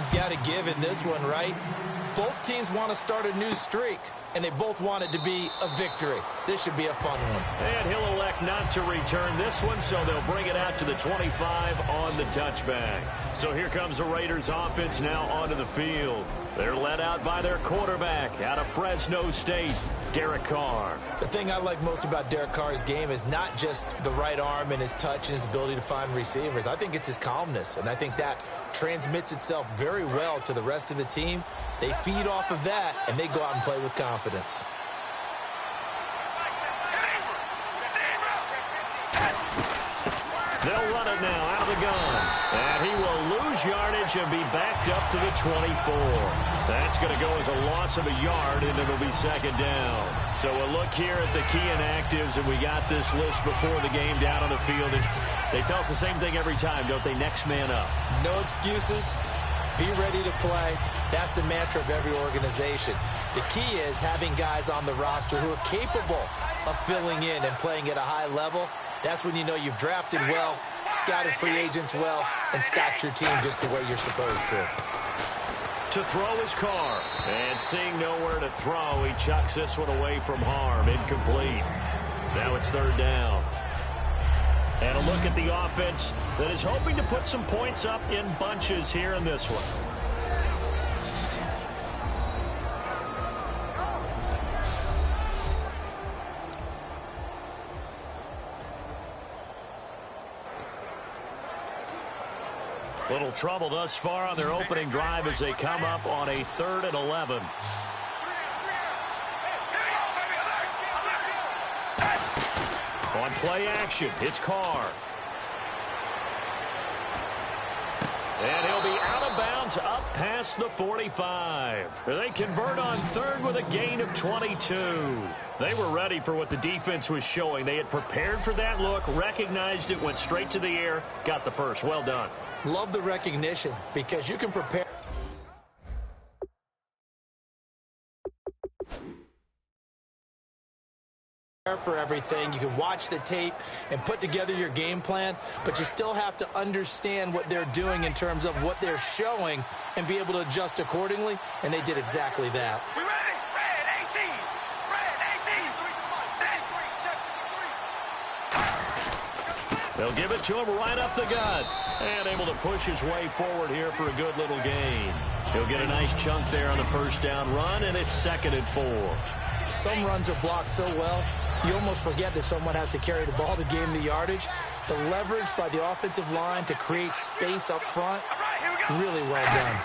Something's got to give in this one, right? Both teams want to start a new streak, and they both want it to be a victory. This should be a fun one. And he'll elect not to return this one, so they'll bring it out to the 25 on the touchback. So here comes the Raiders offense now onto the field. They're led out by their quarterback out of Fresno State, Derek Carr. The thing I like most about Derek Carr's game is not just the right arm and his touch and his ability to find receivers. I think it's his calmness, and I think that transmits itself very well to the rest of the team. They feed off of that, and they go out and play with confidence. They'll run it now out of the gun. And he will lose yardage and be backed up to the 24. That's going to go as a loss of a yard, and it'll be second down. So we'll look here at the key inactives, and we got this list before the game down on the field. And they tell us the same thing every time, don't they? Next man up. No excuses. Be ready to play. That's the mantra of every organization. The key is having guys on the roster who are capable of filling in and playing at a high level. That's when you know you've drafted well, scouted free agents well, and stacked your team just the way you're supposed to. To throw his Carr. And seeing nowhere to throw, he chucks this one away from harm. Incomplete. Now it's third down. And a look at the offense that is hoping to put some points up in bunches here in this one. Little trouble thus far on their opening drive as they come up on a 3rd and 11. On play action, it's Carr. And he'll be out of bounds up past the 45. They convert on 3rd with a gain of 22. They were ready for what the defense was showing. They had prepared for that look, recognized it, went straight to the air, got the first. Well done. Love the recognition because you can prepare for everything. You can watch the tape and put together your game plan, but you still have to understand what they're doing in terms of what they're showing and be able to adjust accordingly, and they did exactly that. We ready? Red 18. Red 18. They'll give it to him right up the gut. And able to push his way forward here for a good little gain. He'll get a nice chunk there on the first down run, and it's 2nd and 4. Some runs are blocked so well, you almost forget that someone has to carry the ball to gain the yardage. The leverage by the offensive line to create space up front, really well done.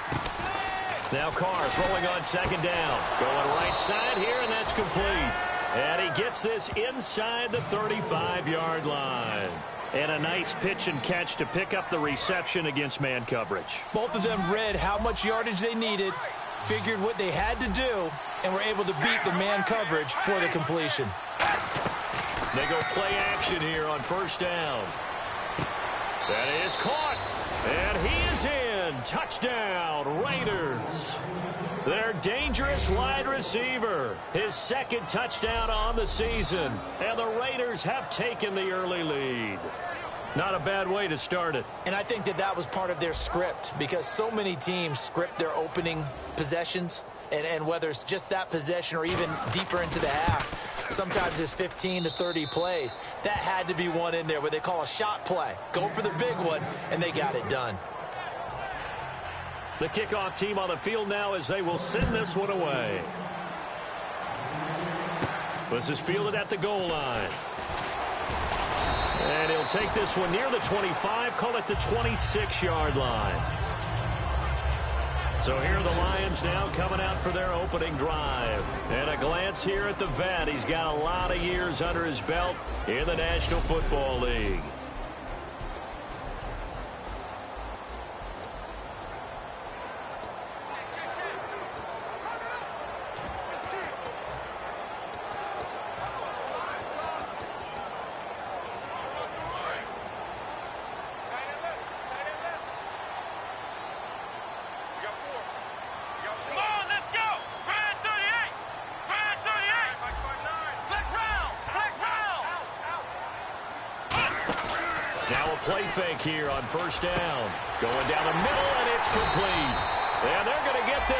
Now Carr throwing on 2nd down. Going right side here, and that's complete. And he gets this inside the 35-yard line. And a nice pitch and catch to pick up the reception against man coverage. Both of them read how much yardage they needed, figured what they had to do, and were able to beat the man coverage for the completion. They go play action here on 1st down. That is caught. And he is in. Touchdown, Raiders. Their dangerous wide receiver. His 2nd touchdown on the season. And the Raiders have taken the early lead. Not a bad way to start it. And I think that that was part of their script because so many teams script their opening possessions. And whether it's just that possession or even deeper into the half, sometimes it's 15 to 30 plays. That had to be one in there where they call a shot play. Go for the big one, and they got it done. The kickoff team on the field now as they will send this one away. This is fielded at the goal line. And he'll take this one near the 25, call it the 26-yard line. So here are the Lions now coming out for their opening drive. And a glance here at the vet. He's got a lot of years under his belt in the National Football League. Now a play fake here on 1st down. Going down the middle, and it's complete.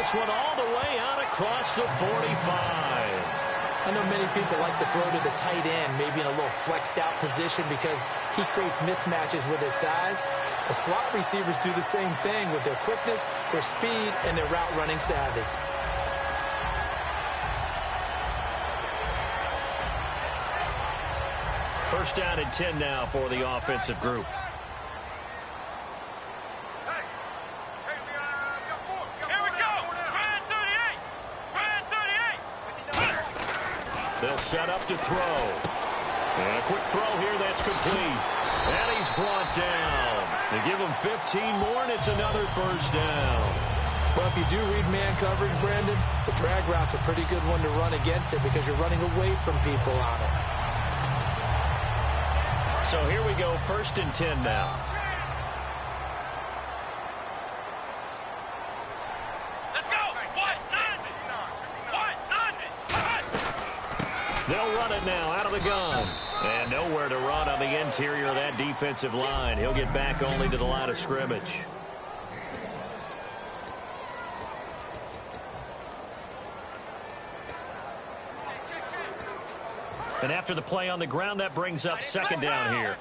this one all the way out across the 45. I know many people like to throw to the tight end, maybe in a little flexed out position because he creates mismatches with his size. The slot receivers do the same thing with their quickness, their speed, and their route running savvy. First down and 10 now for the offensive group. They'll set up to throw. And a quick throw here that's complete. And he's brought down. They give him 15 more, and it's another first down. Well, if you do read man coverage, Brandon, the drag route's a pretty good one to run against it because you're running away from people on it. So here we go, first and 10 now. They'll run it now out of the gun. And nowhere to run on the interior of that defensive line. He'll get back only to the line of scrimmage. And after the play on the ground, that brings up second down here.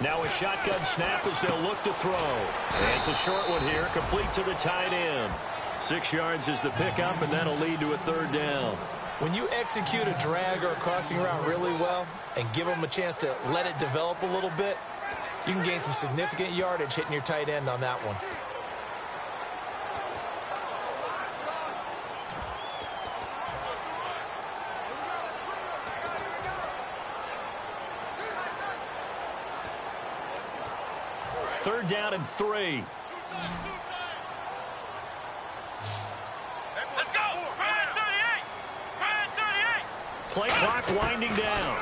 Now a shotgun snap as they'll look to throw. And it's a short one here, complete to the tight end. 6 yards is the pickup, and that'll lead to a third down. When you execute a drag or a crossing route really well and give them a chance to let it develop a little bit, you can gain some significant yardage hitting your tight end on that one. Third down and 3. Let's go! Ryan 38! Ryan 38! Play clock winding down.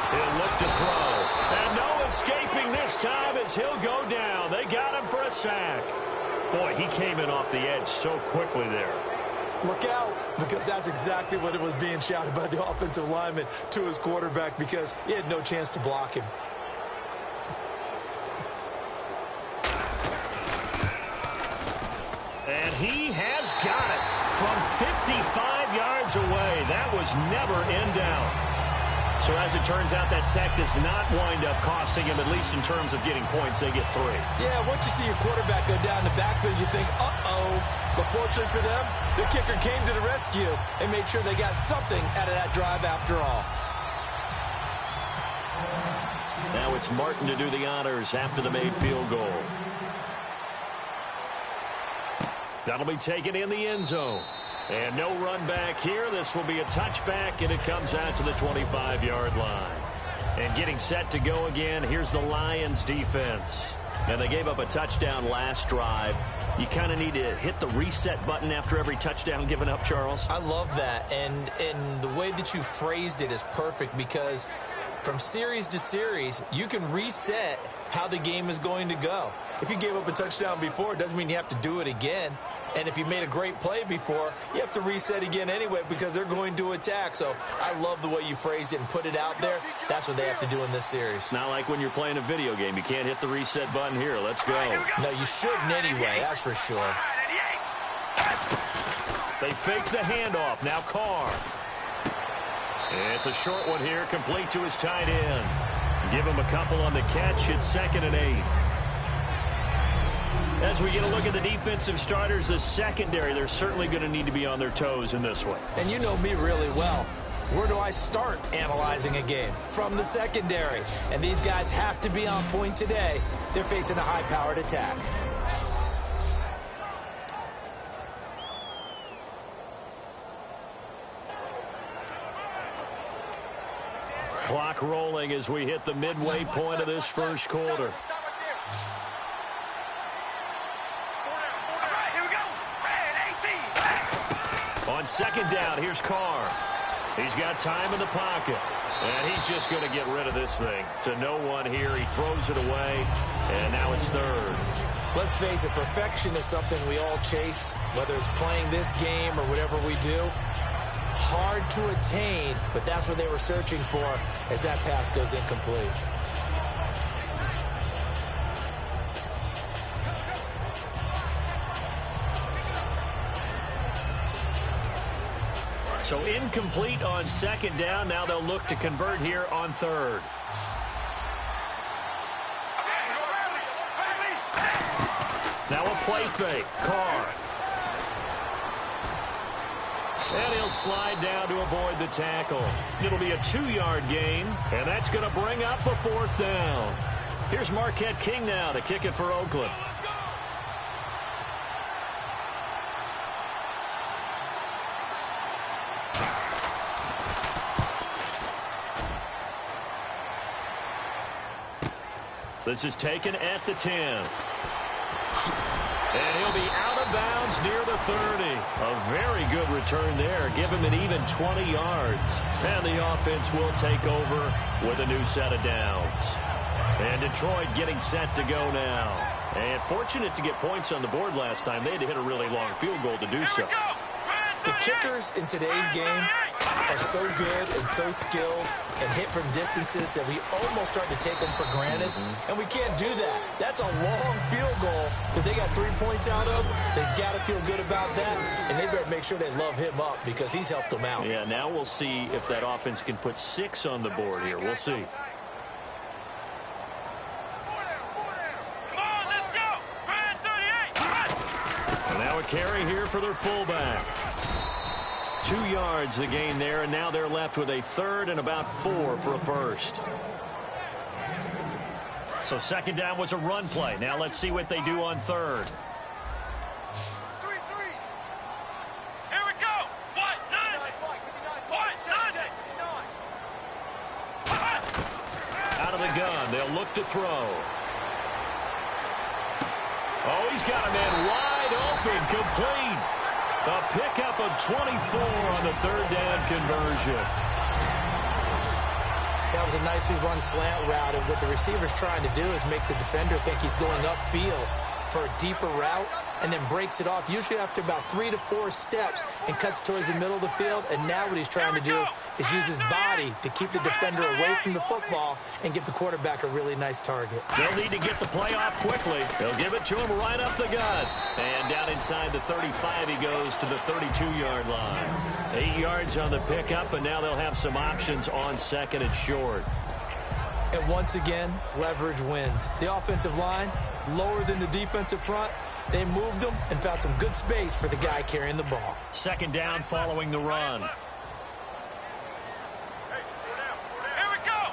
He'll look to throw. And no escaping this time as he'll go down. They got him for a sack. Boy, he came in off the edge so quickly there. Look out, because that's exactly what it was being shouted by the offensive lineman to his quarterback because he had no chance to block him. And he has got it from 55 yards away. That was never in doubt. So as it turns out, that sack does not wind up costing him, at least in terms of getting points. They get 3. Yeah, once you see your quarterback go down the backfield, you think, uh-oh. But fortunately for them, the kicker came to the rescue and made sure they got something out of that drive after all. Now it's Martin to do the honors after the made field goal. That'll be taken in the end zone. And no run back here. This will be a touchback, and it comes out to the 25-yard line. And getting set to go again, here's the Lions defense. And they gave up a touchdown last drive. You kind of need to hit the reset button after every touchdown given up, Charles. I love that. And the way that you phrased it is perfect because from series to series, you can reset how the game is going to go. If you gave up a touchdown before, it doesn't mean you have to do it again. And if you made a great play before, you have to reset again anyway because they're going to attack. So I love the way you phrased it and put it out there. That's what they have to do in this series. Not like when you're playing a video game. You can't hit the reset button here. Let's go. No, you shouldn't anyway, that's for sure. They fake the handoff. Now Carr. It's a short one here, complete to his tight end. Give him a couple on the catch. It's 2nd and 8. As we get a look at the defensive starters, the secondary, they're certainly going to need to be on their toes in this one. And you know me really well. Where do I start analyzing a game? From the secondary. And these guys have to be on point today. They're facing a high-powered attack. Clock rolling as we hit the midway point of this first quarter. On second down, here's Carr. He's got time in the pocket. And he's just going to get rid of this thing. To no one here. He throws it away. And now it's 3rd. Let's face it, perfection is something we all chase, whether it's playing this game or whatever we do. Hard to attain, but that's what they were searching for as that pass goes incomplete. So incomplete on second down. Now they'll look to convert here on third. Now a play fake. Carr. And he'll slide down to avoid the tackle. It'll be a 2-yard gain, and that's going to bring up a fourth down. Here's Marquette King now to kick it for Oakland. This is taken at the 10. And he'll be out of bounds near the 30. A very good return there. Give him an even 20 yards. And the offense will take over with a new set of downs. And Detroit getting set to go now. And fortunate to get points on the board last time. They had to hit a really long field goal to do so. The kickers in today's game are so good and so skilled and hit from distances that we almost start to take them for granted. And we can't do that. That's a long field goal that they got 3 points out of. They've got to feel good about that, and they better make sure they love him up because he's helped them out. Yeah, now we'll see if that offense can put 6 on the board here. We'll see. And now a carry here for their fullback. 2 yards the gain there, and now they're left with a third and about 4 for a first. So second down was a run play. Now let's see what they do on third. Here we go. Out of the gun, they'll look to throw. Oh, he's got a man wide open, complete. A pickup of 24 on the third down conversion. That was a nicely run slant route, and what the receiver's trying to do is make the defender think he's going upfield for a deeper route and then breaks it off, usually after about 3 to 4 steps, and cuts towards the middle of the field. And now what he's trying to do is use his body to keep the defender away from the football and give the quarterback a really nice target. They'll need to get the play off quickly. They'll give it to him right up the gut. And down inside the 35, he goes to the 32-yard line. 8 yards on the pickup, and now they'll have some options on second and short. And once again, leverage wins. The offensive line, lower than the defensive front. They moved them and found some good space for the guy carrying the ball. Second down following the run. Here we go.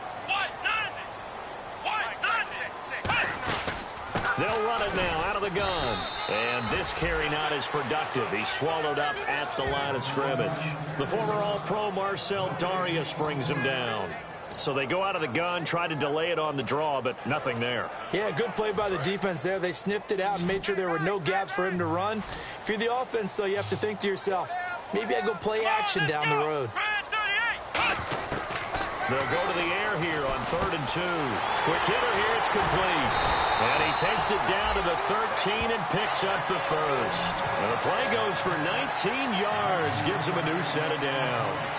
They'll run it now out of the gun. And this carry not as productive. He's swallowed up at the line of scrimmage. The former All-Pro Marcel Darius brings him down. So they go out of the gun, try to delay it on the draw, but nothing there. Yeah, good play by the defense there. They sniffed it out and made sure there were no gaps for him to run. If you're the offense, though, you have to think to yourself, maybe I go play action down the road. They'll go to the air here on 3rd and 2. Quick hitter here, it's complete. And he takes it down to the 13 and picks up the first. And the play goes for 19 yards, gives him a new set of downs.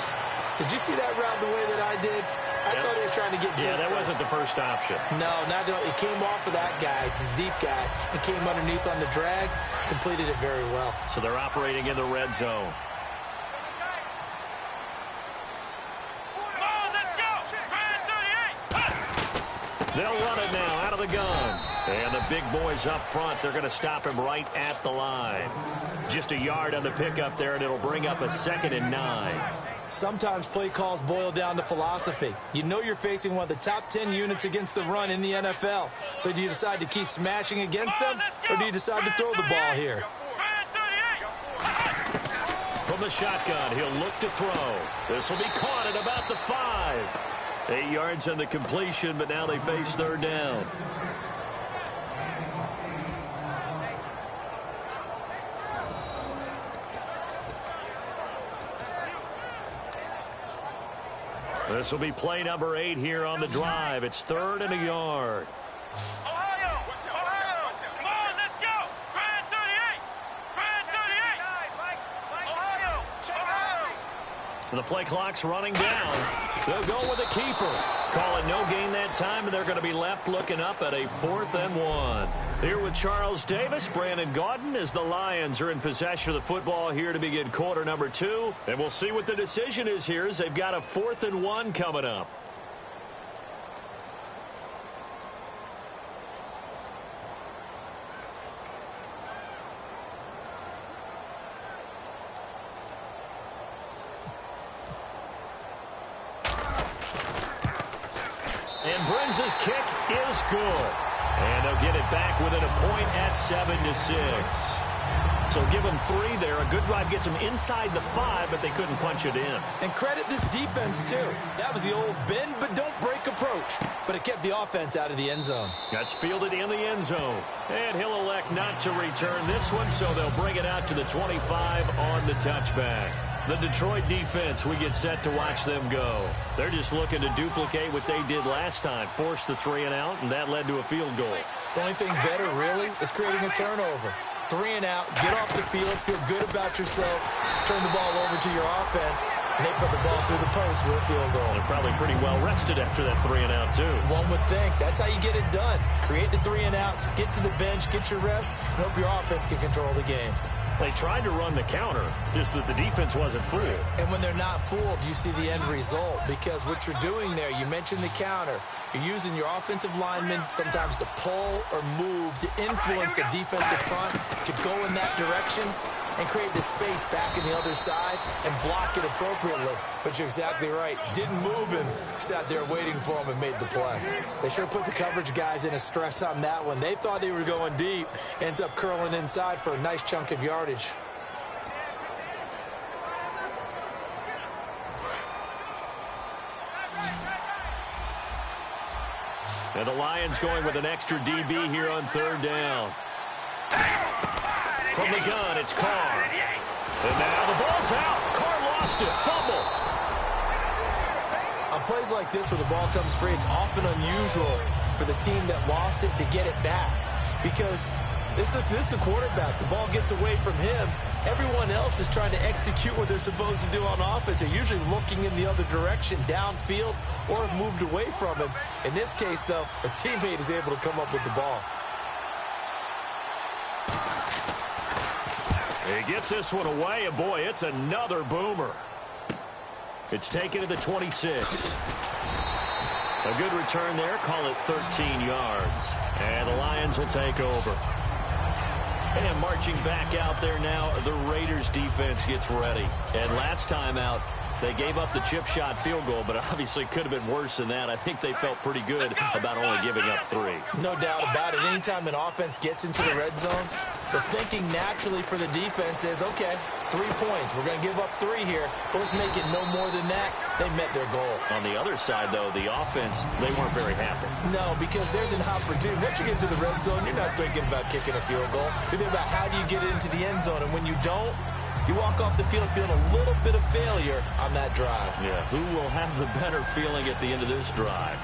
Did you see that route the way that I did? I thought he was trying to get deep. Yeah, that wasn't the first option. No, not at all. It came off of that guy, the deep guy, and came underneath on the drag, completed it very well. So they're operating in the red zone. They'll run it now out of the gun. And the big boys up front, they're going to stop him right at the line. Just a yard on the pickup there, and it'll bring up a 2nd and 9. Sometimes play calls boil down to philosophy. You know you're facing one of the top 10 units against the run in the NFL. So do you decide to keep smashing against them, or do you decide to throw the ball here? From the shotgun, he'll look to throw. This will be caught at about the 5. 8 yards on the completion, but now they face 3rd down. This will be play number 8 here on the drive. It's 3rd and a yard. Ohio! Come on, let's go! Grand 38! Ohio! And the play clock's running down. They'll go with a keeper. Call it no gain that time, and they're going to be left looking up at a 4th and 1. Here with Charles Davis, Brandon Gaudin, as the Lions are in possession of the football here to begin quarter number 2. And we'll see what the decision is here as they've got a 4th and 1 coming up. And Brins' kick is good. And they'll get it back within a point at 7-6. So give them 3 there. A good drive gets them inside the 5, but they couldn't punch it in. And credit this defense, too. That was the old bend but don't break approach. But it kept the offense out of the end zone. That's fielded in the end zone. And he'll elect not to return this one, so they'll bring it out to the 25 on the touchback. The Detroit defense, we get set to watch them go. They're just looking to duplicate what they did last time, force the 3 and out, and that led to a field goal. The only thing better, really, is creating a turnover. 3 and out, get off the field, feel good about yourself, turn the ball over to your offense, and they put the ball through the post with a field goal. They're probably pretty well rested after that 3 and out, too. One would think. That's how you get it done. Create the 3 and outs, get to the bench, get your rest, and hope your offense can control the game. They tried to run the counter, just that the defense wasn't fooled. And when they're not fooled, you see the end result. Because what you're doing there, you mentioned the counter. You're using your offensive linemen sometimes to pull or move to influence the defensive front to go in that direction and create the space back in the other side and block it appropriately. But you're exactly right. Didn't move him. Sat there waiting for him and made the play. They sure put the coverage guys in a stress on that one. They thought they were going deep. Ends up curling inside for a nice chunk of yardage. And the Lions going with an extra DB here on 3rd down. From the gun, it's Carr. And now the ball's out. Carr lost it. Fumble. On plays like this where the ball comes free, it's often unusual for the team that lost it to get it back. Because this is the quarterback. The ball gets away from him. Everyone else is trying to execute what they're supposed to do on offense. They're usually looking in the other direction, downfield, or have moved away from him. In this case, though, a teammate is able to come up with the ball. He gets this one away, and boy, it's another boomer. It's taken to the 26. A good return there, call it 13 yards. And the Lions will take over. And marching back out there now, the Raiders defense gets ready. And last time out, they gave up the chip shot field goal, but obviously could have been worse than that. I think they felt pretty good about only giving up 3. No doubt about it. Anytime an offense gets into the red zone, the thinking naturally for the defense is, okay, 3 points. We're going to give up 3 here, but let's make it no more than that. They met their goal. On the other side, though, the offense, they weren't very happy. No, because there's an opportunity. Once you get to the red zone, you're not thinking about kicking a field goal. You're thinking about how do you get into the end zone, and when you don't, you walk off the field feeling a little bit of failure on that drive. Yeah, who will have the better feeling at the end of this drive?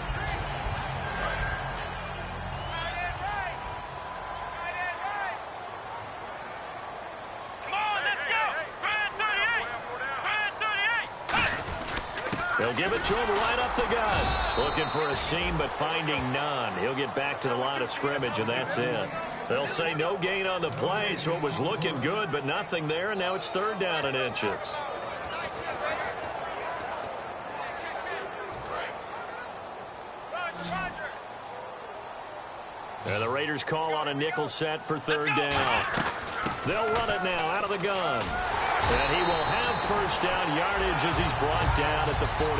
They'll give it to him right up the gut. Looking for a seam, but finding none. He'll get back to the line of scrimmage, and that's it. They'll say no gain on the play, so it was looking good, but nothing there, and now it's 3rd down and inches. And the Raiders call on a nickel set for 3rd down. They'll run it now out of the gun. And he will have 1st down yardage as he's brought down at the 41.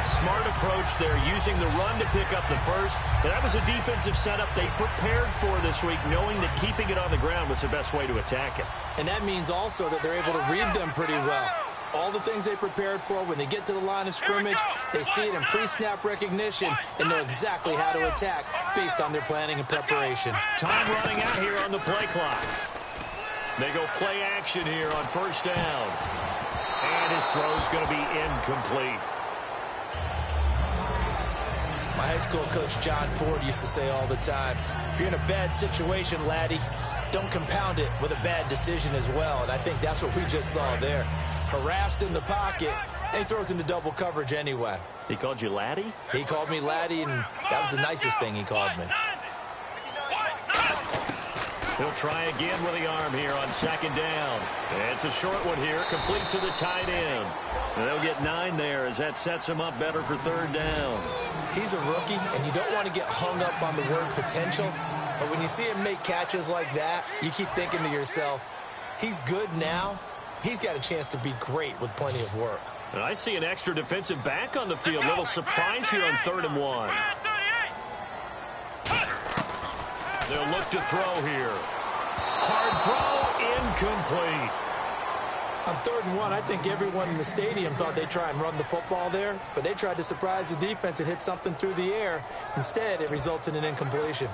Smart approach there, using the run to pick up the 1st. But that was a defensive setup they prepared for this week, knowing that keeping it on the ground was the best way to attack it. And that means also that they're able to read them pretty well. All the things they prepared for, when they get to the line of scrimmage, they see it in pre-snap recognition and know exactly how to attack based on their planning and preparation. Time running out here on the play clock. They go play action here on 1st down. And his throw's going to be incomplete. My high school coach, John Ford, used to say all the time, if you're in a bad situation, laddie, don't compound it with a bad decision as well. And I think that's what we just saw there. harassed in the pocket, and he throws into double coverage anyway. He called you laddie? He called me laddie, and that was the nicest thing he called me. He'll try again with the arm here on second down. It's a short one here, complete to the tight end. And they'll get 9 there as that sets him up better for third down. He's a rookie, and you don't want to get hung up on the word potential. But when you see him make catches like that, you keep thinking to yourself, he's good now. He's got a chance to be great with plenty of work. And I see an extra defensive back on the field. Little surprise here on 3rd and 1. They'll look to throw here. Hard throw, incomplete. On 3rd and 1, I think everyone in the stadium thought they'd try and run the football there, but they tried to surprise the defense and hit something through the air. Instead, it results in an incompletion.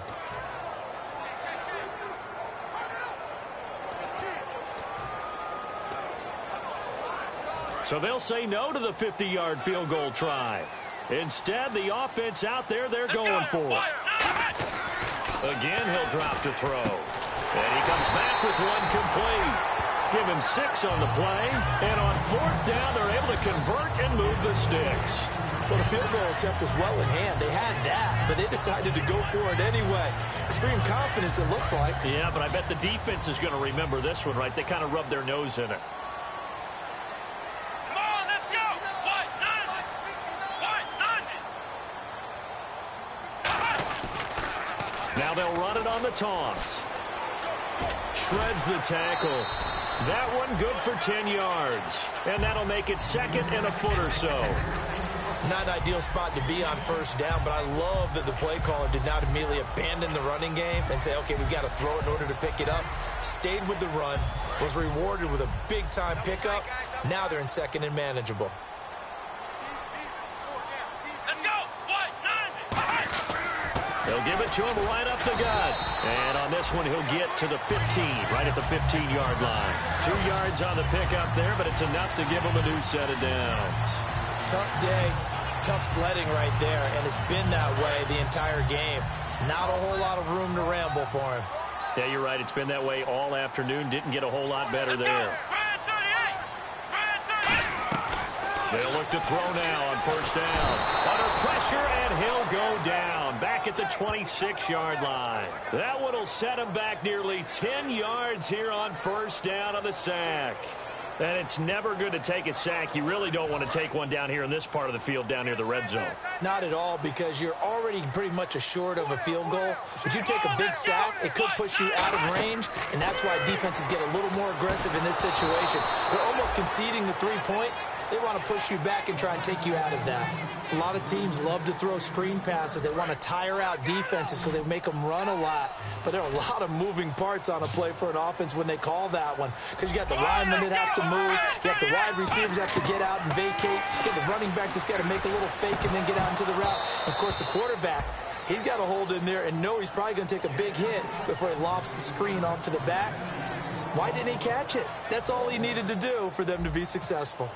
So they'll say no to the 50-yard field goal try. Instead, the offense out there, they're going for it. Again, he'll drop to throw. And he comes back with one complete. Give him 6 on the play. And on 4th down, they're able to convert and move the sticks. Well, the field goal attempt was well in hand. They had that, but they decided to go for it anyway. Extreme confidence, it looks like. Yeah, but I bet the defense is going to remember this one, right? They kind of rubbed their nose in it. Now they'll run it on the toss. Shreds the tackle. That one good for 10 yards. And that'll make it 2nd and a foot or so. Not an ideal spot to be on 1st down, but I love that the play caller did not immediately abandon the running game and say, okay, we've got to throw it in order to pick it up. Stayed with the run, was rewarded with a big-time pickup. Now they're in 2nd and manageable. They'll give it to him right up the gut. And on this one, he'll get to the 15, right at the 15-yard line. 2 yards on the pickup there, but it's enough to give him a new set of downs. Tough day, tough sledding right there, and it's been that way the entire game. Not a whole lot of room to ramble for him. Yeah, you're right. It's been that way all afternoon. Didn't get a whole lot better there. They'll look to throw now on 1st down. Under pressure, and he'll go down. Back at the 26-yard line. That one will set him back nearly 10 yards here on 1st down on the sack. And it's never good to take a sack. You really don't want to take one down here in this part of the field down near the red zone. Not at all, because you're already pretty much assured of a field goal. But you take a big sack, it could push you out of range, and that's why defenses get a little more aggressive in this situation. They're almost conceding the 3 points. They want to push you back and try and take you out of that. A lot of teams love to throw screen passes. They want to tire out defenses because they make them run a lot. But there are a lot of moving parts on a play for an offense when they call that one. Because you got the linemen that have to move. You got the wide receivers have to get out and vacate. You got the running back that's got to make a little fake and then get out into the route. And of course, the quarterback, he's got to hold in there and know he's probably going to take a big hit before he lofts the screen off to the back. Why didn't he catch it? That's all he needed to do for them to be successful.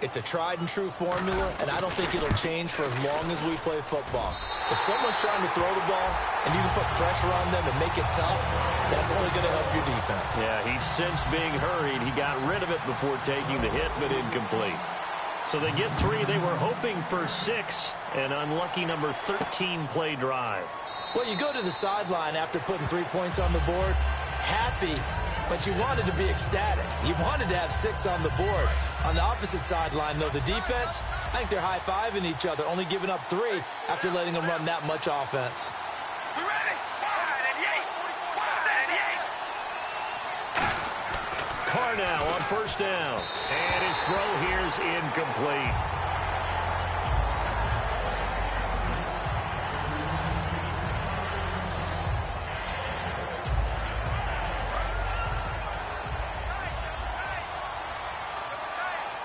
It's a tried-and-true formula, and I don't think it'll change for as long as we play football. If someone's trying to throw the ball and you can put pressure on them and make it tough, that's only going to help your defense. Yeah, he's since being hurried. He got rid of it before taking the hit, but incomplete. So they get 3. They were hoping for 6. An unlucky number 13 play drive. Well, you go to the sideline after putting 3 points on the board, happy, but you wanted to be ecstatic. You wanted to have 6 on the board. On the opposite sideline, though, the defense, I think they're high-fiving each other, only giving up 3 after letting them run that much offense. Carr now on 1st down. And his throw here's incomplete.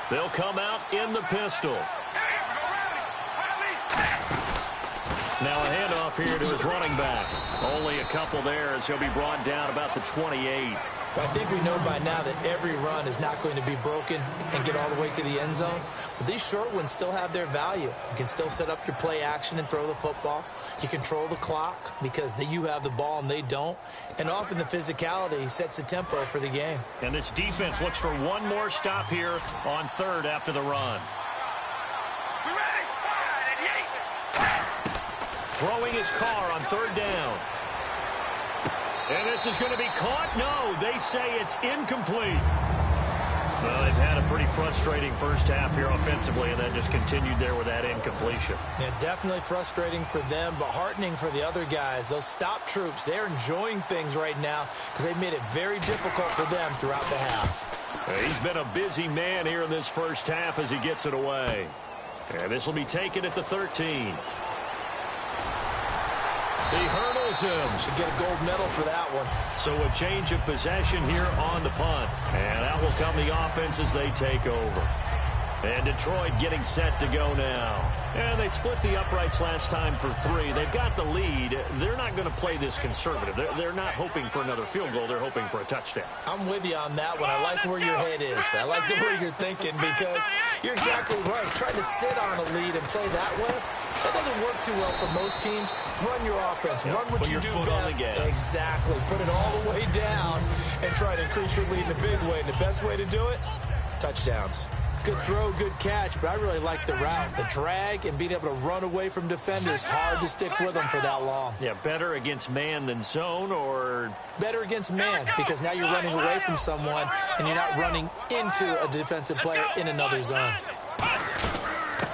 They'll come out in the pistol. Now a handoff here to his running back. Only a couple there as he'll be brought down about the 28. I think we know by now that every run is not going to be broken and get all the way to the end zone. But these short ones still have their value. You can still set up your play action and throw the football. You control the clock because you have the ball and they don't. And often the physicality sets the tempo for the game. And this defense looks for one more stop here on third after the run. Throwing his car on third down. And this is going to be caught. No, they say it's incomplete. Well, they've had a pretty frustrating first half here offensively, and then just continued there with that incompletion. Yeah, definitely frustrating for them, but heartening for the other guys. Those stop troops, they're enjoying things right now because they made it very difficult for them throughout the half. He's been a busy man here in this first half as he gets it away. And this will be taken at the 13. He hurdles him. Should get a gold medal for that one. So a change of possession here on the punt. And that will come the offense as they take over. And Detroit getting set to go now. And they split the uprights last time for 3. They've got the lead. They're not going to play this conservative. They're not hoping for another field goal. They're hoping for a touchdown. I'm with you on that one. I like where your head is. I like the way you're thinking because you're exactly right. Trying to sit on a lead and play that way, that doesn't work too well for most teams. Run your offense. Run what you do best. Exactly. Put it all the way down and try to increase your lead in a big way. And the best way to do it, touchdowns. Good throw, good catch, but I really like the route. The drag and being able to run away from defenders. Hard to stick with them for that long. Yeah, better against man than zone, or? Better against man, because now you're running away from someone and you're not running into a defensive player in another zone.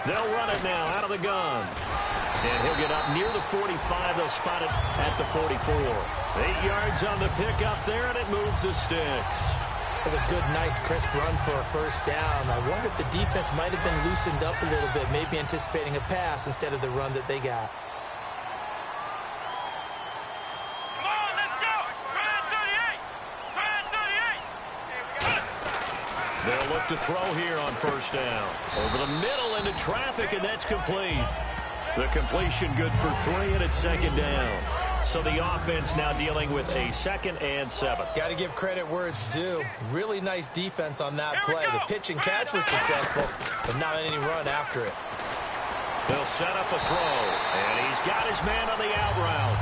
They'll run it now out of the gun. And he'll get up near the 45. They'll spot it at the 44. 8 yards on the pickup there, and it moves the sticks. That was a good, nice, crisp run for a first down. I wonder if the defense might have been loosened up a little bit, maybe anticipating a pass instead of the run that they got. Come on, let's go! Run 38! Run 38! They'll look to throw here on first down. Over the middle into traffic, and that's complete. The completion good for 3, and it's second down. So the offense now dealing with a 2nd and 7. Got to give credit where it's due. Really nice defense on that play. The pitch and catch was successful, but not any run after it. They'll set up a throw, and he's got his man on the out route.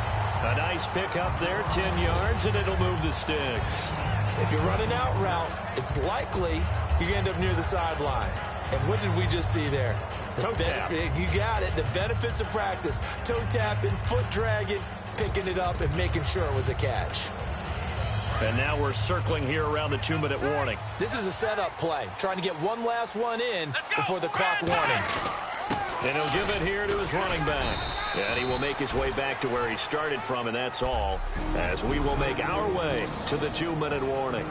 A nice pick up there, 10 yards, and it'll move the sticks. If you run an out route, it's likely you're going to end up near the sideline. And what did we just see there? Toe tap. You got it. The benefits of practice. Toe tapping, foot dragging, picking it up, and making sure it was a catch. And now we're circling here around the 2-minute warning. This is a setup play. Trying to get one last one in before the clock warning. And he'll give it here to his running back. And he will make his way back to where he started from, and that's all, as we will make our way to the 2-minute warning.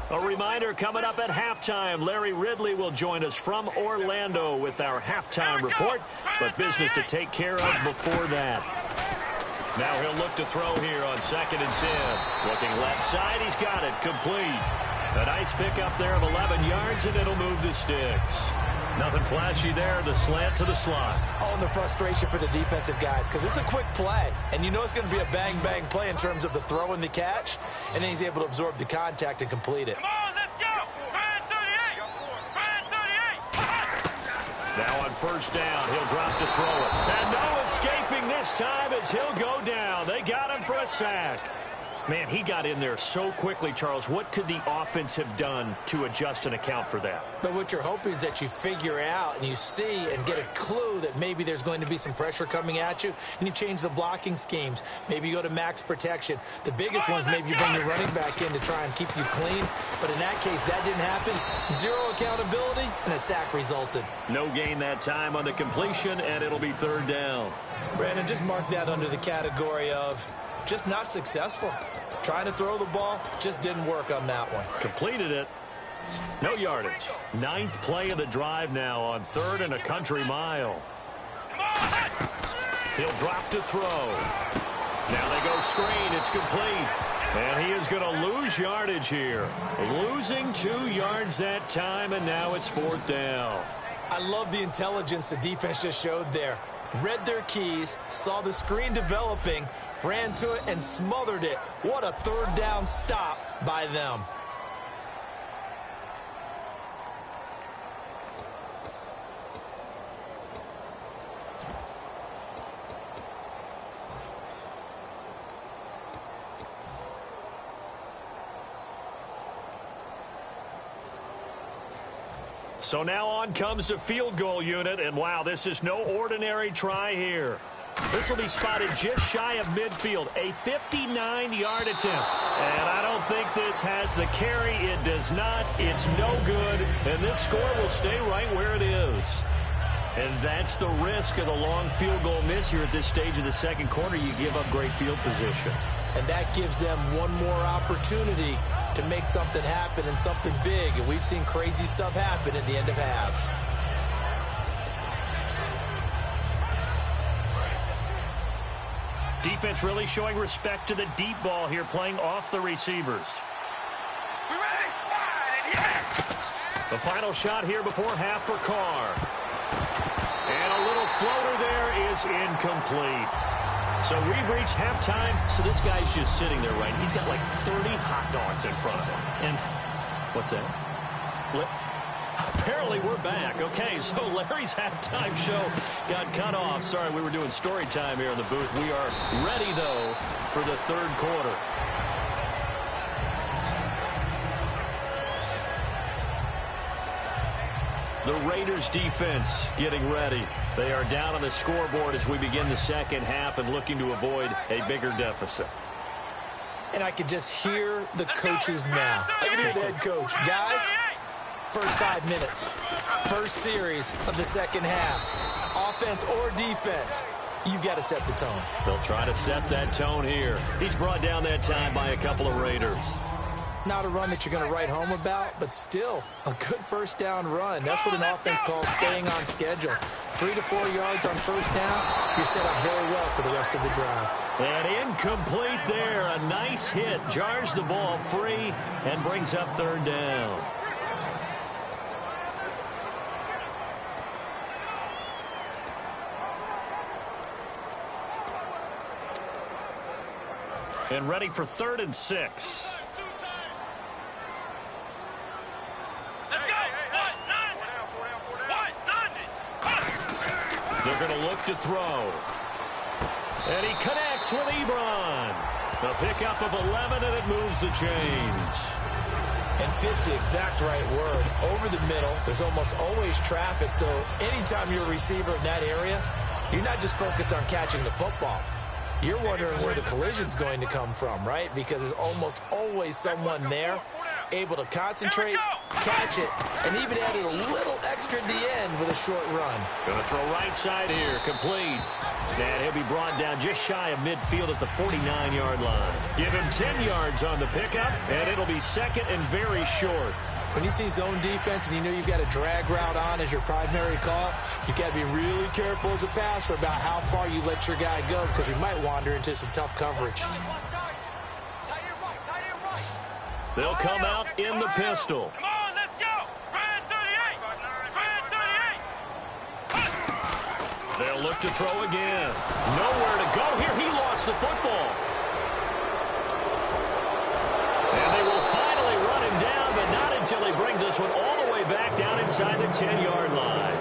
A reminder, coming up at halftime, Larry Ridley will join us from Orlando with our halftime report, but business to take care of before that. Now he'll look to throw here on 2nd and 10. Looking left side, he's got it, complete. A nice pickup there of 11 yards, and it'll move the sticks. Nothing flashy there, the slant to the slot. Oh, and the frustration for the defensive guys, because it's a quick play, and you know it's going to be a bang-bang play in terms of the throw and the catch, and then he's able to absorb the contact and complete it. Come on, let's go! Run 38! Run 38! Now on first down, he'll drop to throw it. And no escaping this time as he'll go down. They got him for a sack. Man, he got in there so quickly, Charles. What could the offense have done to adjust and account for that? But what you're hoping is that you figure out and you see and get a clue that maybe there's going to be some pressure coming at you, and you change the blocking schemes. Maybe you go to max protection. The biggest ones, maybe you bring your running back in to try and keep you clean. But in that case, that didn't happen. Zero accountability, and a sack resulted. No gain that time on the completion, and it'll be third down. Brandon, just mark that under the category of just not successful. Trying to throw the ball, just didn't work on that one. Completed it. No yardage. 9th play of the drive now on 3rd and a country mile. He'll drop to throw. Now they go screen. It's complete. And he is going to lose yardage here. Losing 2 yards that time, and now it's 4th down. I love the intelligence the defense just showed there. Read their keys, saw the screen developing, ran to it, and smothered it. What a third down stop by them. So now on comes the field goal unit, and wow, this is no ordinary try here. This will be spotted just shy of midfield, a 59-yard attempt. And I don't think this has the carry. It does not. It's no good, and this score will stay right where it is. And that's the risk of the long field goal miss here at this stage of the second quarter. You give up great field position. And that gives them one more opportunity to make something happen and something big. And we've seen crazy stuff happen at the end of halves. Defense really showing respect to the deep ball here, playing off the receivers. We ready? The final shot here before half for Carr. And a little floater there is incomplete. So we've reached halftime. So this guy's just sitting there, right? He's got like 30 hot dogs in front of him. And what's that? Apparently we're back. Okay, so Larry's halftime show got cut off. Sorry, we were doing story time here in the booth. We are ready, though, for the third quarter. The Raiders defense getting ready. They are down on the scoreboard as we begin the second half and looking to avoid a bigger deficit. And I could just hear the coaches now. I can hear the head coach. Guys, first 5 minutes, first series of the second half. Offense or defense, you've got to set the tone. They'll try to set that tone here. He's brought down that time by a couple of Raiders. Not a run that you're going to write home about, but still a good first down run. That's what an offense calls staying on schedule. 3 to 4 yards on first down, you're set up very well for the rest of the drive. And incomplete there. A nice hit. Jars the ball free and brings up third down. And ready for 3rd and 6. They're going to look to throw. And he connects with Ebron. A pickup of 11, and it moves the chains. And fits the exact right word. Over the middle, there's almost always traffic, so anytime you're a receiver in that area, you're not just focused on catching the football. You're wondering where the collision's going to come from, right? Because there's almost always someone there able to concentrate, catch it, and even added a little extra at the end with a short run. Going to throw right side here, complete. And he'll be brought down just shy of midfield at the 49-yard line. Give him 10 yards on the pickup, and it'll be second and very short. When you see zone defense and you know you've got a drag route on as your primary call, you've got to be really careful as a passer about how far you let your guy go because he might wander into some tough coverage. They'll come out in the pistol. Come on, let's go. Red 38. Red 38. They'll look to throw again. Nowhere to go here. He lost the football. And they will finally run him down, but not until he brings this one all the way back down inside the 10-yard line.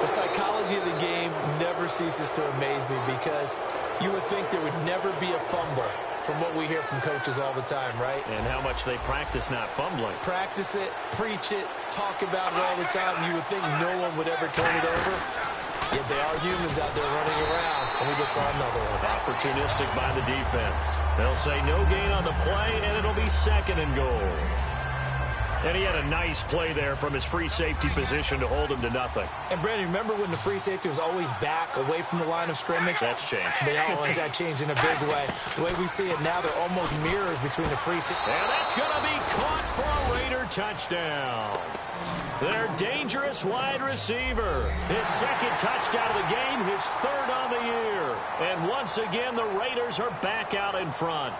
The psychology of the game never ceases to amaze me because you would think there would never be a fumble from what we hear from coaches all the time, right? And how much they practice not fumbling. Practice it, preach it, talk about it all the time. You would think no one would ever turn it over. Yet they are humans out there running around, and we just saw another one. Opportunistic by the defense. They'll say no gain on the play, and it'll be second and goal. And he had a nice play there from his free safety position to hold him to nothing. And, Brandon, remember when the free safety was always back, away from the line of scrimmage? That's changed. They always that changed in a big way. The way we see it now, they're almost mirrors between the free safety. And that's going to be caught for a Raider touchdown. Their dangerous wide receiver. His second touchdown of the game, his third on the year. And once again, the Raiders are back out in front.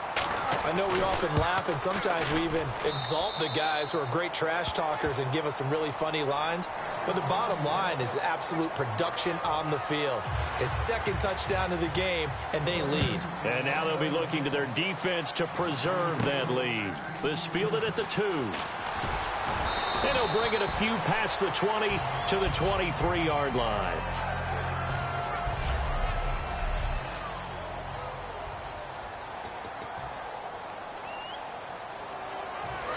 I know we often laugh, and sometimes we even exalt the guys who are great trash talkers and give us some really funny lines. But the bottom line is absolute production on the field. His second touchdown of the game, and they lead. And now they'll be looking to their defense to preserve that lead. This fielded at the 2. And he'll bring it a few past the 20 to the 23-yard line.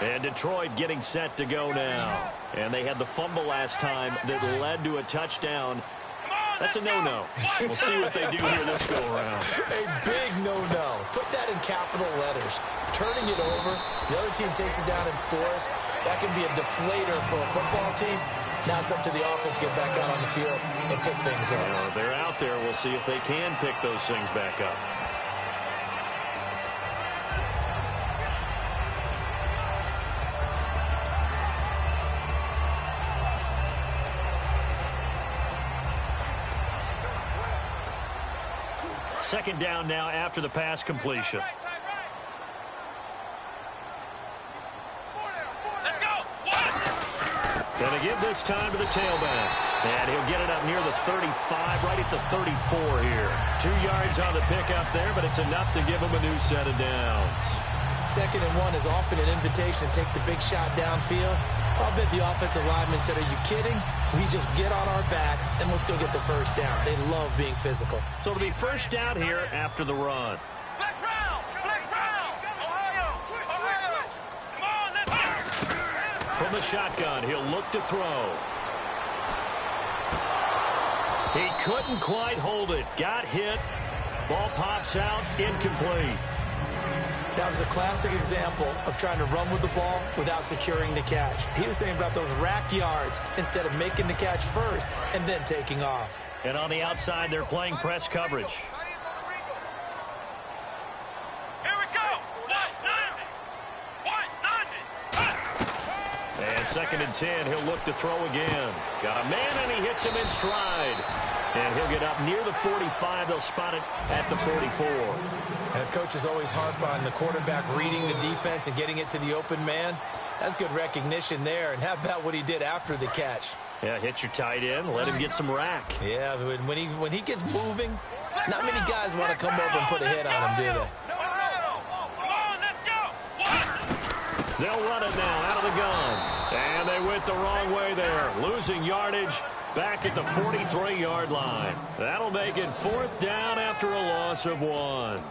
And Detroit getting set to go now. And they had the fumble last time that led to a touchdown. That's a no-no. We'll see what they do here this go-around. A big no-no. Put that in capital letters. Turning it over, the other team takes it down and scores. That can be a deflator for a football team. Now it's up to the offense to get back out on the field and pick things up. Well, they're out there. We'll see if they can pick those things back up. Second down now after the pass completion. Gonna give this time to the tailback. And he'll get it up near the 35, right at the 34 here. 2 yards on the pickup there, but it's enough to give him a new set of downs. 2nd and 1 is often an invitation to take the big shot downfield. I'll bet the offensive lineman said, are you kidding? We just get on our backs and let's go get the first down. They love being physical. So it'll be first down here after the run. Flex round! Flex round! Ohio! Ohio! Come on, let's go! From the shotgun, he'll look to throw. He couldn't quite hold it. Got hit. Ball pops out. Incomplete. That was a classic example of trying to run with the ball without securing the catch. He was thinking about those rack yards instead of making the catch first and then taking off. And on the outside, they're playing press coverage. Here we go! 1-9! And 2nd and 10, he'll look to throw again. Got a man, and he hits him in stride. And he'll get up near the 45. They'll spot it at the 44. And coaches always harp on the quarterback reading the defense and getting it to the open man. That's good recognition there. And how about what he did after the catch? Yeah, hit your tight end. Let him get some rack. Yeah, when he gets moving, not many guys want to come over and put a hit on him, do they? They'll run it now out of the gun. And they went the wrong way there. Losing yardage back at the 43-yard line. That'll make it 4th down after a loss of 1.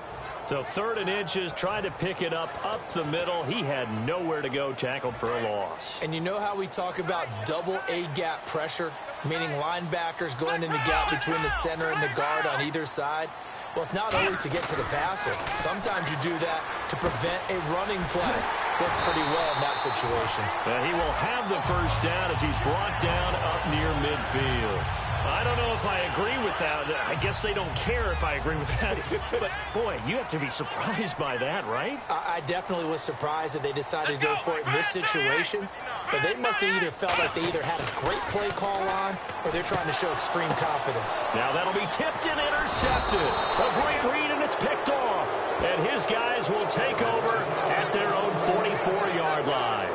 So 3rd and inches, trying to pick it up the middle. He had nowhere to go, tackled for a loss. And you know how we talk about double A-gap pressure, meaning linebackers going in the gap between the center and the guard on either side? Well, it's not always to get to the passer. Sometimes you do that to prevent a running play. Worked pretty well in that situation. He will have the first down as he's brought down up near midfield. I don't know if I agree with that. I guess they don't care if I agree with that. But, boy, you have to be surprised by that, right? I definitely was surprised that they decided to go for it in this situation. But they must have either felt like they either had a great play call on or they're trying to show extreme confidence. Now that'll be tipped and intercepted. A great read, and it's picked off. And his guys will take over at their own 44-yard line.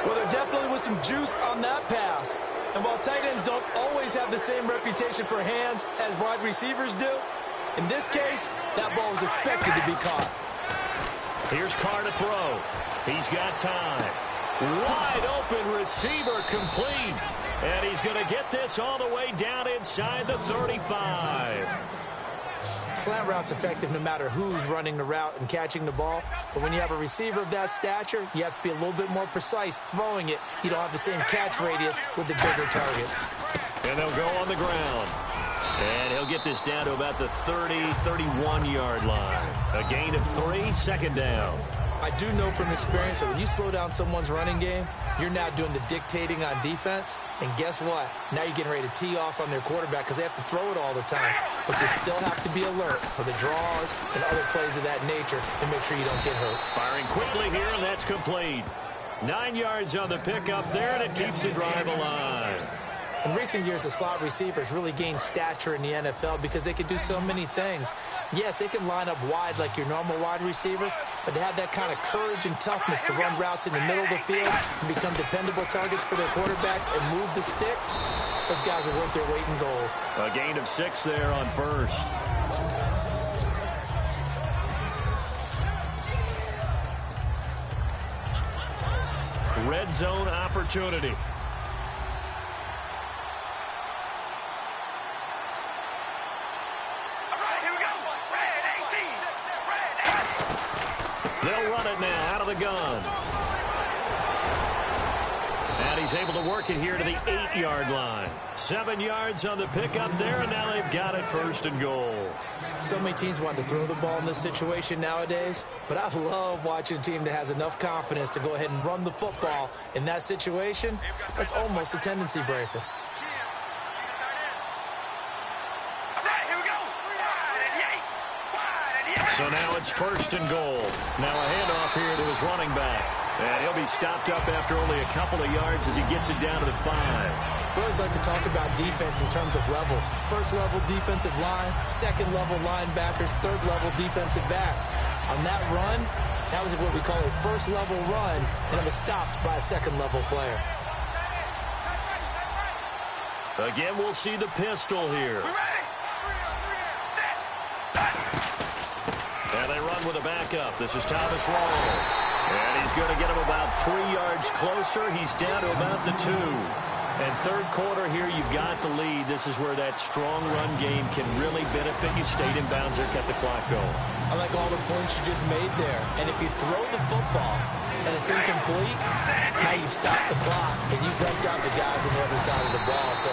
Well, there definitely was some juice on that pass. And while tight ends don't always have the same reputation for hands as wide receivers do, in this case, that ball was expected to be caught. Here's Carr to throw. He's got time. Wide open receiver complete. And he's going to get this all the way down inside the 35. Slant route's effective no matter who's running the route and catching the ball. But when you have a receiver of that stature, you have to be a little bit more precise throwing it. You don't have the same catch radius with the bigger targets. And they'll go on the ground. And he'll get this down to about the 30, 31-yard line. A gain of 3, 2nd down. I do know from experience that when you slow down someone's running game, you're now doing the dictating on defense. And guess what? Now you're getting ready to tee off on their quarterback because they have to throw it all the time. But you still have to be alert for the draws and other plays of that nature to make sure you don't get hurt. Firing quickly here, and that's complete. 9 yards on the pickup there, and it keeps the drive alive. In recent years, the slot receivers really gained stature in the NFL because they can do so many things. Yes, they can line up wide like your normal wide receiver, but to have that kind of courage and toughness to run routes in the middle of the field and become dependable targets for their quarterbacks and move the sticks, those guys are worth their weight in gold. A gain of 6 there on first. Red zone opportunity. They'll run it now out of the gun. And he's able to work it here to the 8-yard line. 7 yards on the pickup there, and now they've got it first and goal. So many teams want to throw the ball in this situation nowadays, but I love watching a team that has enough confidence to go ahead and run the football. In that situation, that's almost a tendency breaker. So now it's first and goal. Now a handoff here to his running back. And he'll be stopped up after only a couple of yards as he gets it down to the 5. We always like to talk about defense in terms of levels. First-level defensive line, second-level linebackers, third-level defensive backs. On that run, that was what we call a first-level run, and it was stopped by a second-level player. Again, we'll see the pistol here. And they run with a backup. This is Thomas Rawls. And he's going to get him about 3 yards closer. He's down to about the 2. And third quarter here, you've got the lead. This is where that strong run game can really benefit you. Stayed in bounds there, kept the clock going. I like all the points you just made there. And if you throw the football and it's incomplete, now you've stopped the clock and you've helped out the guys on the other side of the ball. So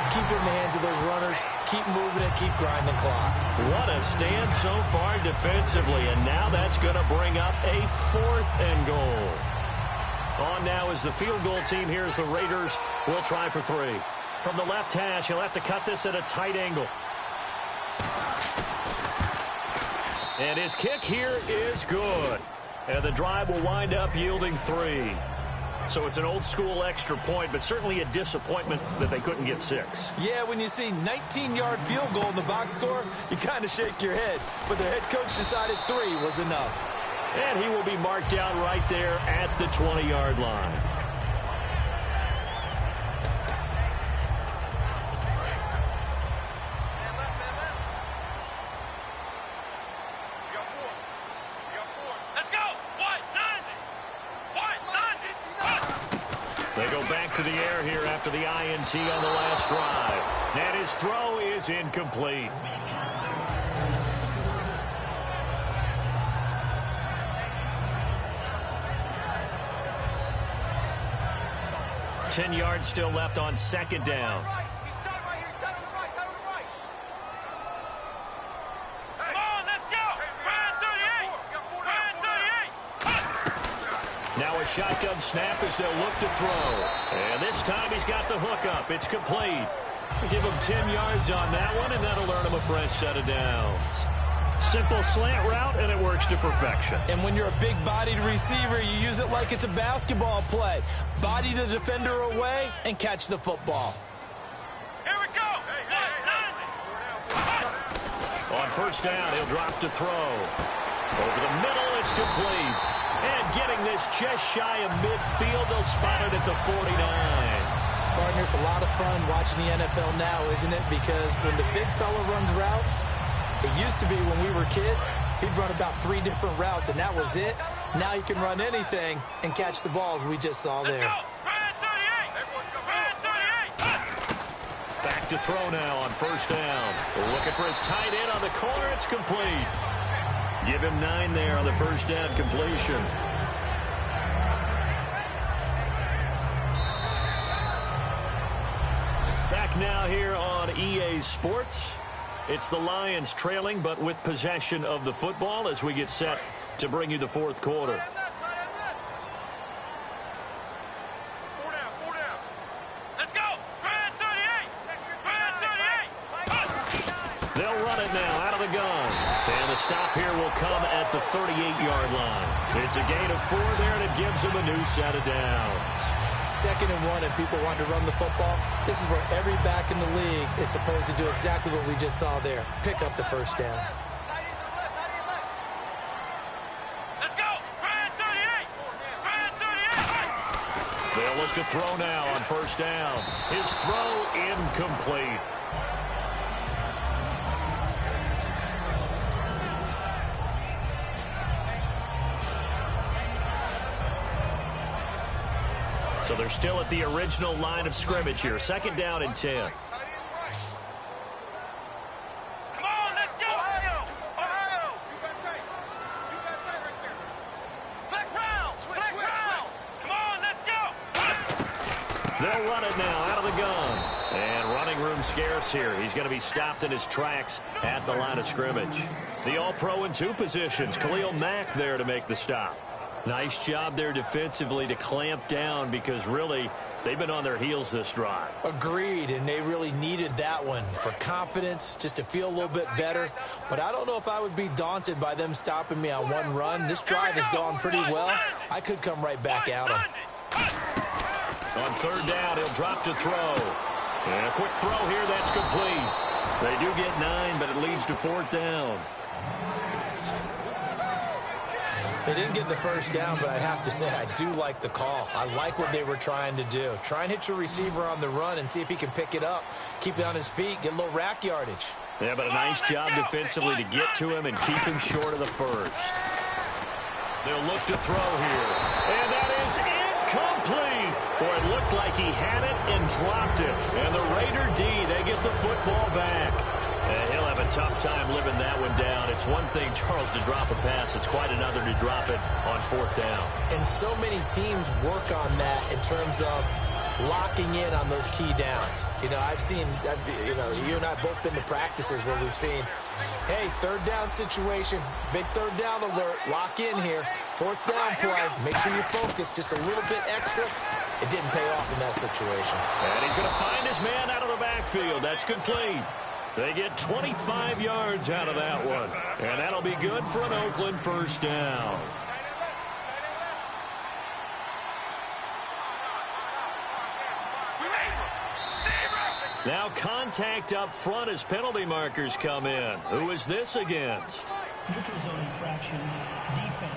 keep it in the hands of those runners, keep moving it, keep grinding the clock. What a stand so far defensively, and now that's going to bring up a 4th and goal. On now is the field goal team here as the Raiders will try for 3. From the left hash, he'll have to cut this at a tight angle. And his kick here is good. And the drive will wind up yielding 3. So it's an old-school extra point, but certainly a disappointment that they couldn't get 6. Yeah, when you see 19-yard field goal in the box score, you kind of shake your head. But the head coach decided 3 was enough. And he will be marked down right there at the 20-yard line. They go back to the air here after the INT on the last drive. And his throw is incomplete. Ten yards still left on second down. Now a shotgun snap as they'll look to throw. And this time he's got the hook up. It's complete. Give him 10 yards on that one, and that'll earn him a fresh set of downs. Simple slant route, and it works to perfection. And when you're a big-bodied receiver, you use it like it's a basketball play. Body the defender away and catch the football. Here we go. On first down, he'll drop to throw. Over the middle, it's complete. And getting this just shy of midfield, they'll spot it at the 49. Partner, it's a lot of fun watching the NFL now, isn't it? Because when the big fella runs routes, it used to be when we were kids, he'd run about 3 different routes, and that was it. Now you can run anything and catch the balls we just saw there. Back to throw now on first down. Looking for his tight end on the corner. It's complete. Give him 9 there on the first down completion. Back now here on EA Sports. It's the Lions trailing, but with possession of the football as we get set to bring you the fourth quarter. They'll run it now out of the gun. And the stop here will come at the 38-yard line. It's a gain of 4 there, and it gives them a new set of downs. 2nd and 1 and people want to run the football, this is where every back in the league is supposed to do exactly what we just saw there. Pick up the first down. Let's go. Ryan 38. Ryan 38. They'll look to throw now on first down. His throw incomplete. So they're still at the original line of scrimmage here. 2nd down and 10. Come on, let's go. Ohio. Ohio. You got tight. You got tight right there. Flex round. Flex round. Come on, let's go. They'll run it now out of the gun. And running room scarce here. He's going to be stopped in his tracks at the line of scrimmage. The all-pro in 2 positions. Khalil Mack there to make the stop. Nice job there defensively to clamp down because really they've been on their heels this drive. Agreed, and they really needed that one for confidence, just to feel a little bit better. But I don't know if I would be daunted by them stopping me on one run. This drive has gone pretty well. I could come right back at them. On 3rd down, he'll drop to throw. And a quick throw here, that's complete. They do get 9, but it leads to 4th down. They didn't get the first down, but I have to say I do like the call. I like what they were trying to do. Try and hit your receiver on the run and see if he can pick it up. Keep it on his feet, get a little rack yardage. Yeah, but a nice job defensively to get to him and keep him short of the first. They'll look to throw here. And that is incomplete. Boy, it looked like he had it and dropped it. And the Raider D, they get the football back. And he'll have a tough time living that one down. It's one thing, Charles, to drop a pass. It's quite another to drop it on 4th down. And so many teams work on that in terms of locking in on those key downs. You know, I've seen, you and I both been to practices where we've seen, hey, 3rd down situation, big 3rd down alert, lock in here. 4th down play, make sure you focus just a little bit extra. It didn't pay off in that situation. And he's going to find his man out of the backfield. That's complete. They get 25 yards out of that one. And that'll be good for an Oakland first down. Now contact up front as penalty markers come in. Who is this against? Neutral zone infraction, defense.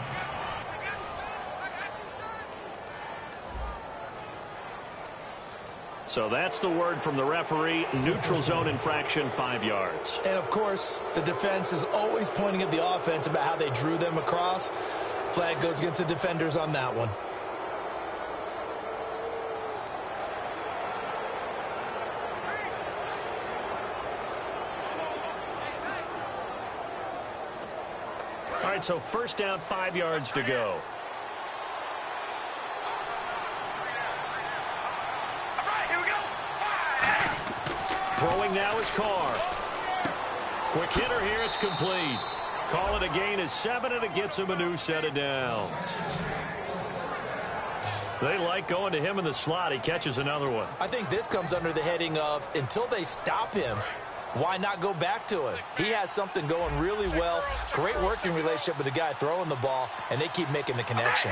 So that's the word from the referee. Neutral zone infraction, 5 yards. And, of course, the defense is always pointing at the offense about how they drew them across. Flag goes against the defenders on that one. All right, so first down, 5 yards to go. Throwing now is Carr. Quick hitter here, it's complete. Call it a gain of 7, and it gets him a new set of downs. They like going to him in the slot. He catches another one. I think this comes under the heading of, until they stop him, why not go back to it? He has something going really well. Great working relationship with the guy throwing the ball, and they keep making the connection.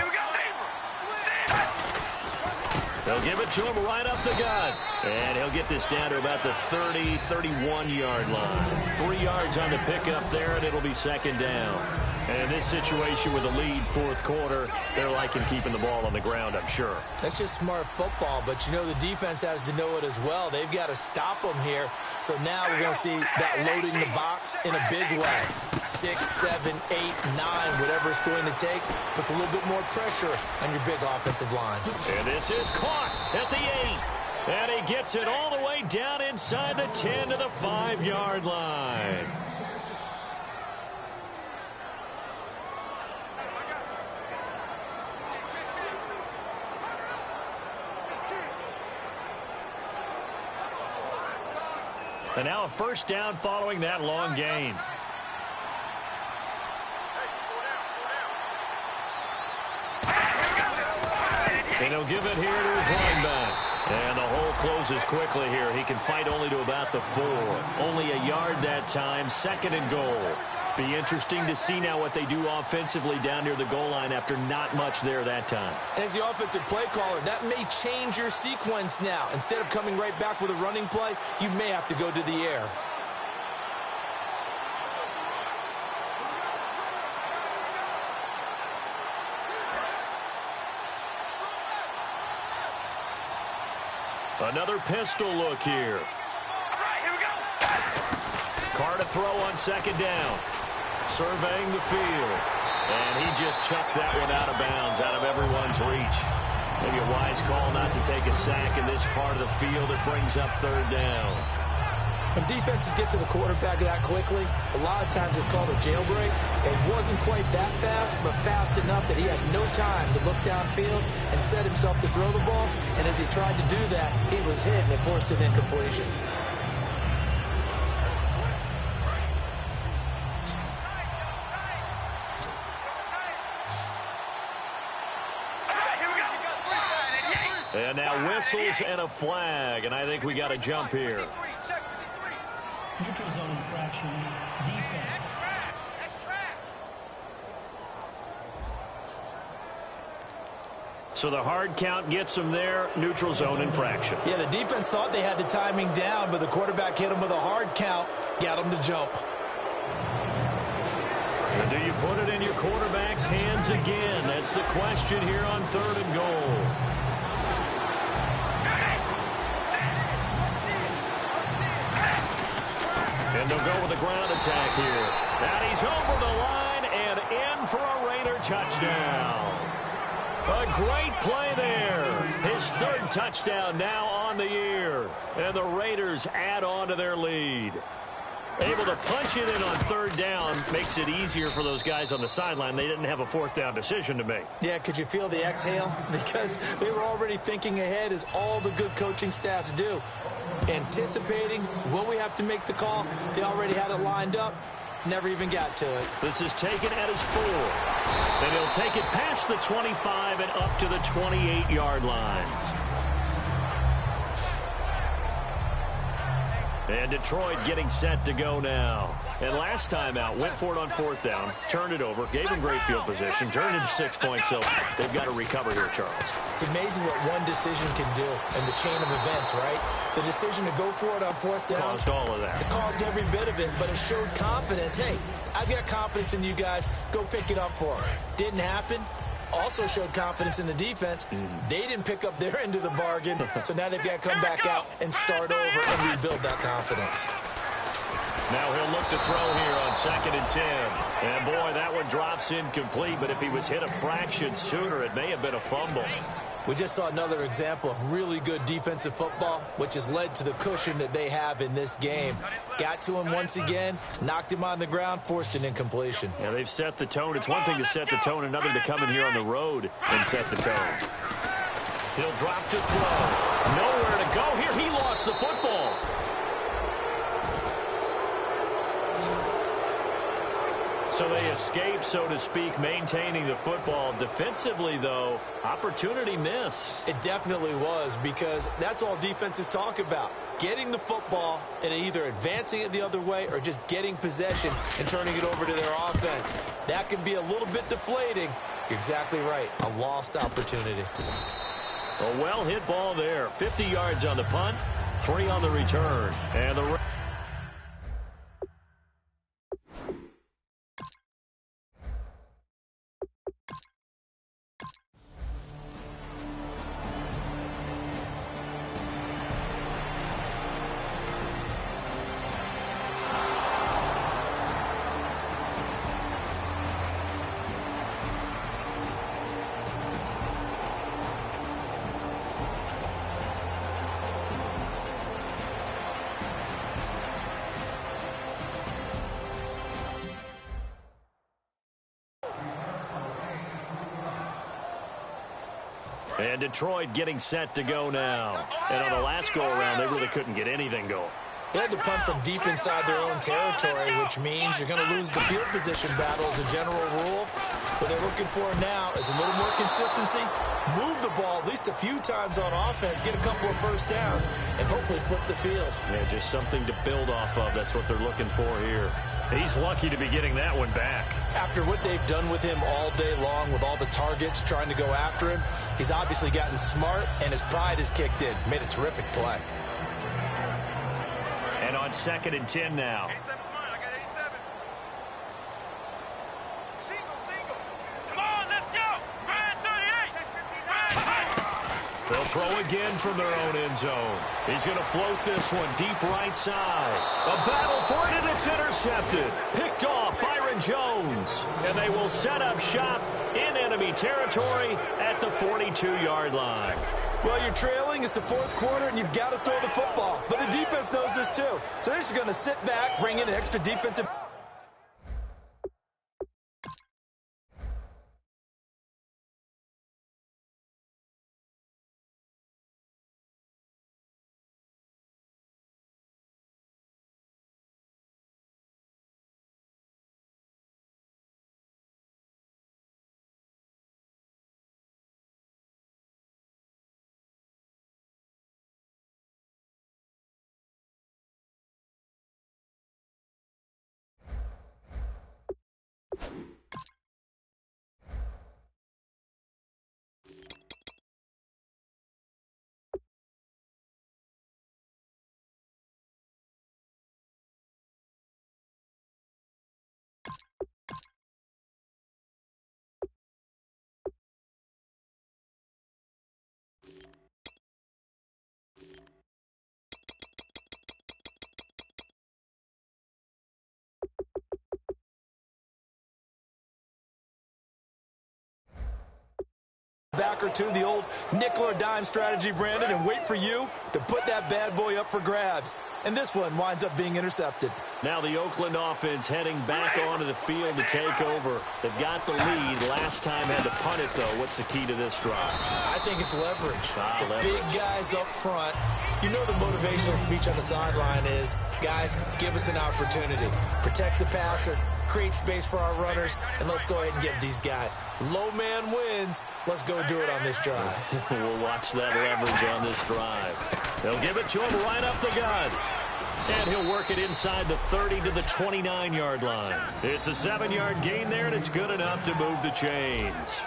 They'll give it to him right up the gut. And he'll get this down to about the 30, 31-yard line. 3 yards on the pickup there, and it'll be 2nd down. And in this situation with a lead 4th quarter, they're liking keeping the ball on the ground, I'm sure. That's just smart football, but you know the defense has to know it as well. They've got to stop them here. So now we're going to see that loading the box in a big way. 6, 7, 8, 9, whatever it's going to take, puts a little bit more pressure on your big offensive line. And this is caught at the 8. And he gets it all the way down inside the 10 to the 5-yard line. And now a first down following that long gain. And he'll give it here to his running back. And the hole closes quickly here. He can fight only to about the 4. Only a yard that time, 2nd and goal. Be interesting to see now what they do offensively down near the goal line after not much there that time. As the offensive play caller, that may change your sequence now. Instead of coming right back with a running play, you may have to go to the air. Another pistol look here. All right, here we go. Carr to throw on 2nd down. Surveying the field. And he just chucked that one out of bounds, out of everyone's reach. Maybe a wise call not to take a sack in this part of the field. It brings up 3rd down. When defenses get to the quarterback that quickly, a lot of times it's called a jailbreak. It wasn't quite that fast, but fast enough that he had no time to look downfield and set himself to throw the ball. And as he tried to do that, he was hit and it forced an incompletion. And now whistles and a flag, and I think we got a jump here. Neutral zone infraction, defense. That's track. So the hard count gets them there, neutral zone infraction. Yeah, the defense thought they had the timing down, but the quarterback hit him with a hard count, got him to jump. And do you put it in your quarterback's hands again? That's the question here on 3rd and goal. And they'll go with the ground attack here. And he's over the line and in for a Raider touchdown. A great play there. His 3rd touchdown now on the year. And the Raiders add on to their lead. Able to punch it in on 3rd down makes it easier for those guys on the sideline. They didn't have a 4th down decision to make. Yeah, could you feel the exhale? Because they were already thinking ahead, as all the good coaching staffs do. Anticipating, will we have to make the call? They already had it lined up. Never even got to it. This is taken at his 4. And he'll take it past the 25 and up to the 28-yard line. And Detroit getting set to go now. And last time out, went for it on 4th down, turned it over, gave him great field position, turned into 6 points, so they've got to recover here, Charles. It's amazing what one decision can do in the chain of events, right? The decision to go for it on 4th down. Caused all of that. It caused every bit of it, but it showed confidence. Hey, I've got confidence in you guys. Go pick it up for them. Didn't happen. Also showed confidence in the defense. They didn't pick up their end of the bargain, so now they've got to come back out and start over and rebuild that confidence. Now he'll look to throw here on 2nd and 10. And, boy, that one drops incomplete, but if he was hit a fraction sooner, it may have been a fumble. We just saw another example of really good defensive football, which has led to the cushion that they have in this game. Got to him once again, knocked him on the ground, forced an incompletion. Yeah, they've set the tone. It's one thing to set the tone, another to come in here on the road and set the tone. He'll drop to throw. Nowhere to go here. He lost the football. So they escape, so to speak, maintaining the football. Defensively, though, opportunity miss. It definitely was, because that's all defenses talk about. Getting the football and either advancing it the other way or just getting possession and turning it over to their offense. That can be a little bit deflating. You're exactly right. A lost opportunity. A well-hit ball there. 50 yards on the punt, 3 on the return. And the And Detroit getting set to go now. And on the last go-around, they really couldn't get anything going. They had to punt from deep inside their own territory, which means you're going to lose the field position battle as a general rule. What they're looking for now is a little more consistency, move the ball at least a few times on offense, get a couple of first downs, and hopefully flip the field. Yeah, just something to build off of. That's what they're looking for here. He's lucky to be getting that one back. After what they've done with him all day long, with all the targets trying to go after him, he's obviously gotten smart, and his pride has kicked in. Made a terrific play. And on 2nd and 10 now. 87's mine. I got 87. Single. Come on, let's go. Ryan 38. They'll throw again from their own end zone. He's going to float this one deep right side. A battle for it, and it's intercepted. Picked off Byron Jones. And they will set up shop in enemy territory at the 42-yard line. Well, you're trailing. It's the 4th quarter, and you've got to throw the football. But the defense knows this, too. So they're just going to sit back, bring in an extra defensive. Back or two, the old nickel or dime strategy, Brandon, and wait for you to put that bad boy up for grabs. And this one winds up being intercepted. Now the Oakland offense heading back onto the field to take over. They've got the lead. Last time had to punt it, though. What's the key to this drive? I think it's leverage. The leverage. Big guys up front. You know the motivational speech on the sideline is, guys, give us an opportunity. Protect the passer, create space for our runners, and let's go ahead and get these guys. Low man wins. Let's go do it on this drive. We'll watch that leverage on this drive. They'll give it to him right up the gut. And he'll work it inside the 30 to the 29-yard line. It's a 7-yard gain there, and it's good enough to move the chains.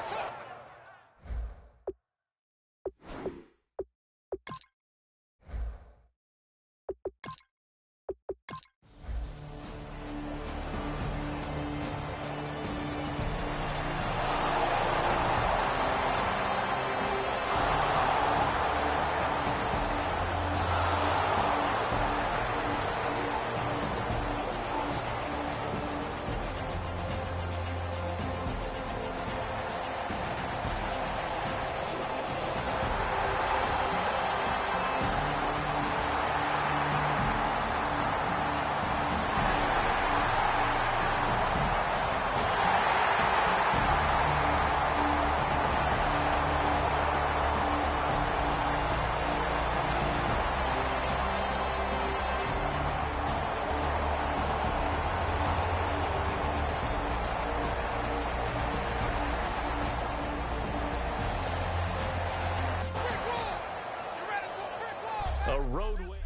A roadway.